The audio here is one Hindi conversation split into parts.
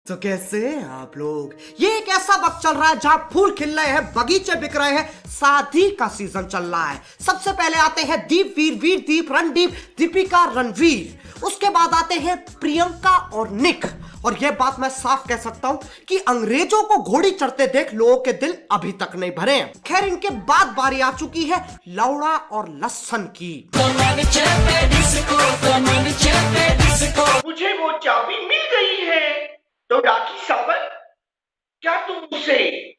तो कैसे हैं आप लोग। ये एक ऐसा वक्त चल रहा है जहां फूल खिल रहे हैं, बगीचे बिक रहे हैं, शादी का सीजन चल रहा है। सबसे पहले आते हैं दीप, वीर, दीप, रणदीप, दीपिका, रणवीर। उसके बाद आते हैं प्रियंका और निक। और यह बात मैं साफ कह सकता हूं कि अंग्रेजों को घोड़ी चढ़ते देख लोगों के दिल अभी तक नहीं भरे हैं। खैर, इनके बाद बारी आ चुकी है लौड़ा और लस्सन की। मुझे वो चाबी मिल गई है, तो राखी सावंत, क्या तुम उसे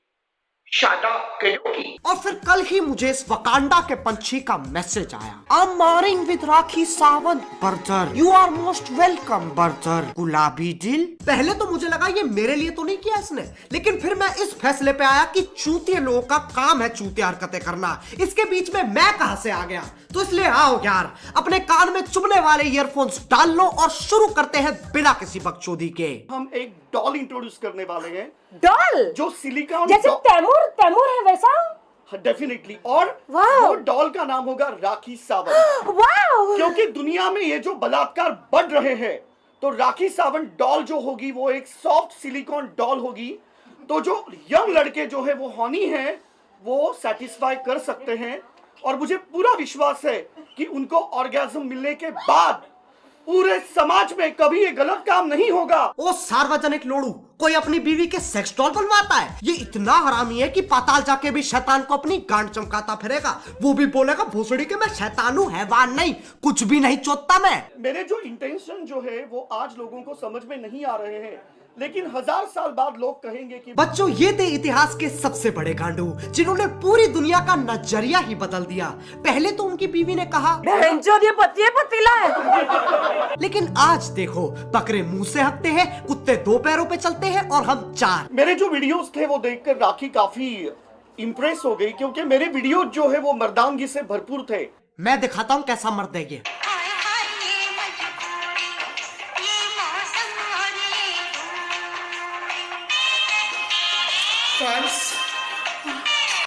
शादा करोगी? और फिर कल ही मुझे इस वकांडा के पंछी का मैसेज आया, I am marrying with Rakhi Sawant brother, you are most welcome brother, गुलाबी दिल। पहले तो मुझे लगा ये मेरे लिए तो नहीं किया इसने, लेकिन फिर मैं इस फैसले पे आया कि चूतिए लोगों का काम है चूतिया हरकतें करना, इसके बीच में मैं कहां से आ गया। तो इसलिए आओ यार, अपने कान में चुभने वाले ईयरफोन्स डाल लो और शुरू करते हैं बिना किसी बकचोदी के। हम एक डॉल इंट्रोड्यूस करने वाले हैं। डॉल जो सिलिकॉन जैसे तैमूर है वैसा। डेफिनेटली। और वाह। वो डॉल का नाम होगा राखी सावंत। वाह। क्योंकि दुनिया में ये जो बलात्कार बढ़ रहे हैं, तो राखी सावंत डॉल जो होगी वो एक सॉफ्ट सिलिकॉन डॉल होगी। तो जो यंग लड़के जो है वो हॉनी हैं, वो सेटिस्फाई कर सकते हैं। और मुझे पूरा विश्वास है कि उनको ऑर्गेज़म मिलने के बाद पूरे समाज में कभी ये गलत काम नहीं होगा। ओ सार्वजनिक लोड़ू, कोई अपनी बीवी के सेक्स डॉल बनवाता है? ये इतना हरामी है कि पाताल जाके भी शैतान को अपनी गांड चमकाता फिरेगा। वो भी बोलेगा भोसड़ी के मैं शैतान हूँ, हैवान नहीं, कुछ भी नहीं चोदता मैं। मेरे जो इंटेंशन जो है वो आज लोगों को समझ में नहीं आ रहे हैं, लेकिन 1000 साल बाद लोग कहेंगे कि बच्चों, ये थे इतिहास के सबसे बड़े गांडू जिन्होंने पूरी दुनिया का नजरिया ही बदल दिया। पहले तो उनकी बीवी ने कहा ये पतीला है। लेकिन आज देखो, बकरे मुंह से हकते हैं, कुत्ते 2 पैरों पे चलते हैं और हम 4। मेरे जो वीडियोस थे वो देखकर राखी काफी इम्प्रेस हो गई, क्योंकि मेरे वीडियो जो है वो मर्दानगी से भरपूर थे। मैं दिखाता हूँ कैसा मर्द है ये।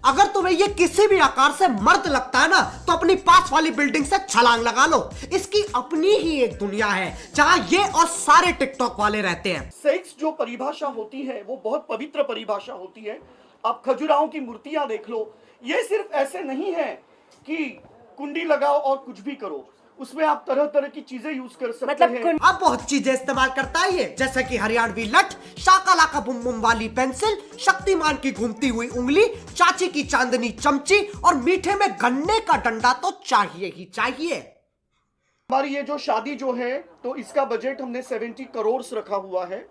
अगर तुम्हें ये किसी भी आकार से मर्द लगता है ना, तो अपनी पास वाली बिल्डिंग से छलांग लगा लो। इसकी अपनी ही एक दुनिया है जहां ये और सारे टिकटॉक वाले रहते हैं। सेक्स जो परिभाषा होती है वो बहुत पवित्र परिभाषा होती है। आप खजुराहों की मूर्तियां देख लो, ये सिर्फ ऐसे नहीं है कि कुंडी लगाओ और कुछ भी करो, उसमें आप तरह तरह की चीजें यूज कर सकते हैं। अब बहुत चीजें इस्तेमाल करता है ये, जैसे कि हरियाणवी लठ, शाकालाका बुम बुम वाली पेंसिल, शक्तिमान की घूमती हुई उंगली, चाची की चांदनी चमची और मीठे में गन्ने का डंडा तो चाहिए ही चाहिए। हमारी ये जो शादी जो है, तो इसका बजट हमने 70 करोड़ रखा हुआ है।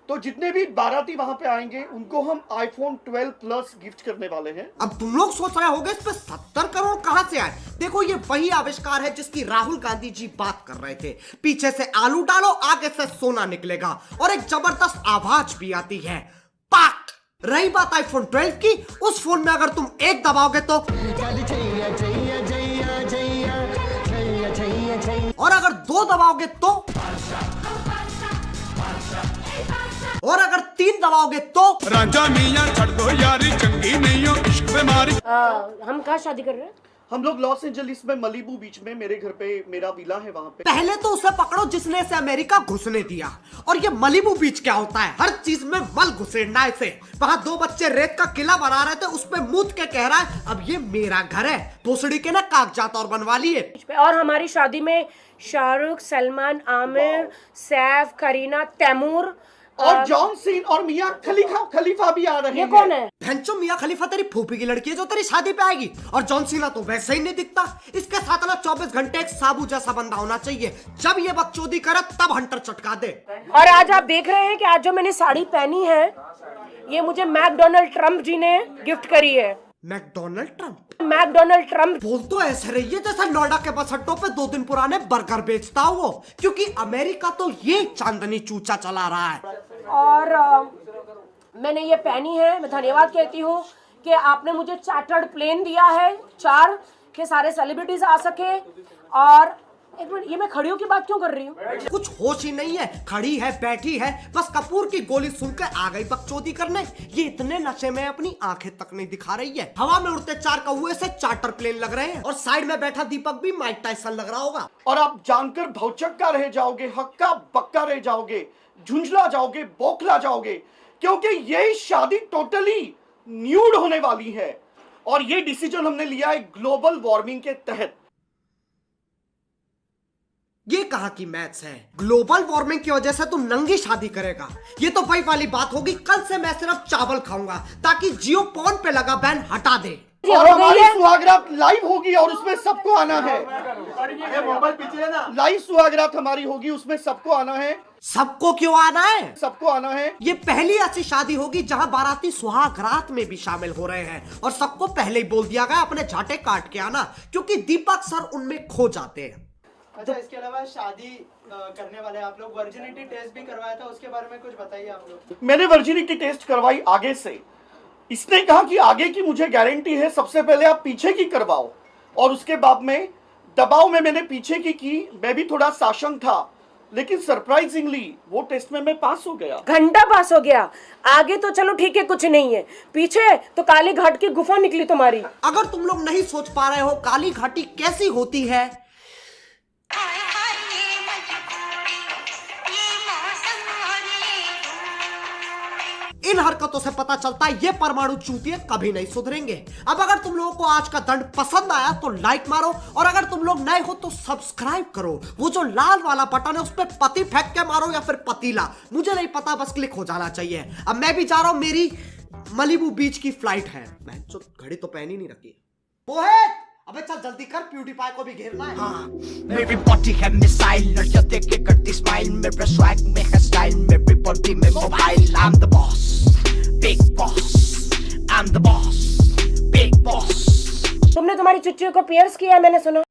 तो जितने भी बाराती वहां पे आएंगे उनको हम iPhone 12 Plus गिफ्ट करने वाले हैं। अब तुम लोग सोच रहे होगे इस पे 70 करोड़ कहां से आए। देखो, ये वही आविष्कार है जिसकी राहुल गांधी जी बात कर रहे थे। पीछे से आलू डालो, आगे से सोना निकलेगा और एक जबरदस्त आवाज भी आती है, पाक। रही बात iPhone 12 की, उस फोन में अगर तुम एक दबाओगे तो, और अगर 2 दबाओगे तो, और अगर 3 दबाओगे तो, राजा मियां छड़ दो यारी, चंगी नहीं हो इश्क बीमारी। हम कहाँ शादी कर रहे हैं? हम लोग लॉस एंजलिस में मलीबू बीच में, मेरे घर पे मेरा विला है वहां पे। पहले तो उसे पकड़ो जिसने इसे अमेरिका घुसने दिया। और ये मलीबू बीच क्या होता है? हर चीज में मल घुसेड़ना इसे। वहां 2 बच्चे रेत का किला बना रहे थे, उस पे मूत के कह रहा है अब ये मेरा घर है। भोसड़ी के ना कागजात और बनवा लिए। और हमारी शादी में शाहरुख, सलमान, आमिर, सैफ, करीना, तैमूर और जॉन सीन और मियां खलीफा भी आ रहे हैं। ये कौन है? भैंचो, मियां खलीफा तेरी फूफी की लड़की है जो तेरी शादी पे आएगी। और जॉन सीना तो वैसे ही नहीं दिखता। इसके साथ ना 24 घंटे एक साबू जैसा बंदा होना चाहिए। जब ये बकचोदी करे तब हंटर चटका दे। और आज आप देख रहे हैं कि आज जो मैंने साड़ी पहनी है, ये मुझे मैकडोनाल्ड ट्रम्प जी ने गिफ्ट करी है। McDonald Trump? मैकडोनाल्ड ट्रम्प बोल तो ऐसे रही है जैसा नोएडा के बस अड्डों पे 2 दिन पुराने बर्गर बेचता हो वो, क्योंकि अमेरिका तो ये चांदनी चूचा चला रहा है। और मैंने ये पहनी है। मैं धन्यवाद कहती हूँ कि आपने मुझे चार्टर्ड प्लेन दिया है, 4 के सारे सेलिब्रिटीज आ सके। और एक मिनट, ये मैं खड़ियों की बात क्यों कर रही हूँ? कुछ होश ही नहीं है, खड़ी है, बैठी है, बस कपूर की गोली सुन के आ गई बकचोदी करने। ये इतने नशे में अपनी आंखें तक नहीं दिखा रही है। हवा में उड़ते 4 कौवे से चार्टर प्लेन लग रहे हैं और साइड में बैठा दीपक भी माइक टाइसन लग रहा होगा। और आप जानकर भौचक्का रह जाओगे, हक्का बक्का रह जाओगे झुंझला जाओगे, बौखला जाओगे, क्योंकि ये शादी टोटली न्यूड होने वाली है। और ये डिसीजन हमने लिया है ग्लोबल वार्मिंग के तहत। ये कहा कि मैथ्स है? ग्लोबल वार्मिंग की वजह से तू नंगी शादी करेगा? ये तो वही वाली बात होगी, कल से मैं सिर्फ चावल खाऊंगा ताकि जियो पॉन पे लगा बैन हटा दे। और हमारी सुहागरात लाइव होगी और उसमें सबको आना है। लाइव सुहागरात हमारी होगी, उसमें सबको आना है। सबको क्यों आना है? सबको आना है। ये पहली ऐसी शादी होगी जहां बाराती सुहागरात में भी शामिल हो रहे हैं। और सबको पहले ही बोल दिया गया अपने झाटे काट के आना, क्योंकि दीपक सर उनमें खो जाते हैं। अच्छा, इसके अलावा शादी करने वाले आप लोग वर्जिनिटी टेस्ट भी करवाया था, उसके बारे में कुछ बताइए आप लोग। मैंने वर्जिनिटी टेस्ट करवाई आगे से। इसने कहा कि आगे की मुझे गारंटी है, सबसे पहले आप पीछे की करवाओ। और उसके बाद में दबाव में मैंने पीछे की। मैं भी थोड़ा साशंक था, लेकिन सरप्राइजिंगली वो टेस्ट में मैं पास हो गया। घंटा पास हो गया। आगे तो चलो ठीक है, कुछ नहीं है, पीछे तो काली घाट की गुफा निकली तुम्हारी। अगर तुम लोग नहीं सोच पा रहे हो काली घाटी कैसी होती है, इन हरकतों से पता चलता है ये परमाणु चूतिए कभी नहीं सुधरेंगे। अब अगर तुम लोगों को आज का दंड पसंद आया तो लाइक मारो, और अगर तुम लोग नए हो तो सब्सक्राइब करो। वो जो लाल वाला बटन है उस पर पति फेंक के मारो या फिर पतीला, मुझे नहीं पता, बस क्लिक हो जाना चाहिए। अब मैं भी जा रहा हूं, मेरी मलिबू बीच की फ्लाइट है। मैं जो घड़ी तो पहनी नहीं रखी। मोहित, अबे चल जल्दी कर, प्यूटीपाई को भी घेरना है। मेरी बॉडी है मिसाइल, लड़कियां देख के करती स्माइल, मेरे स्वैग में है स्टाइल, मेरी बॉडी में mobile. I'm the boss, big boss, I'm the boss, big boss। तुमने तुम्हारी चुच्चियों को पियर्स किया, मैंने सुना।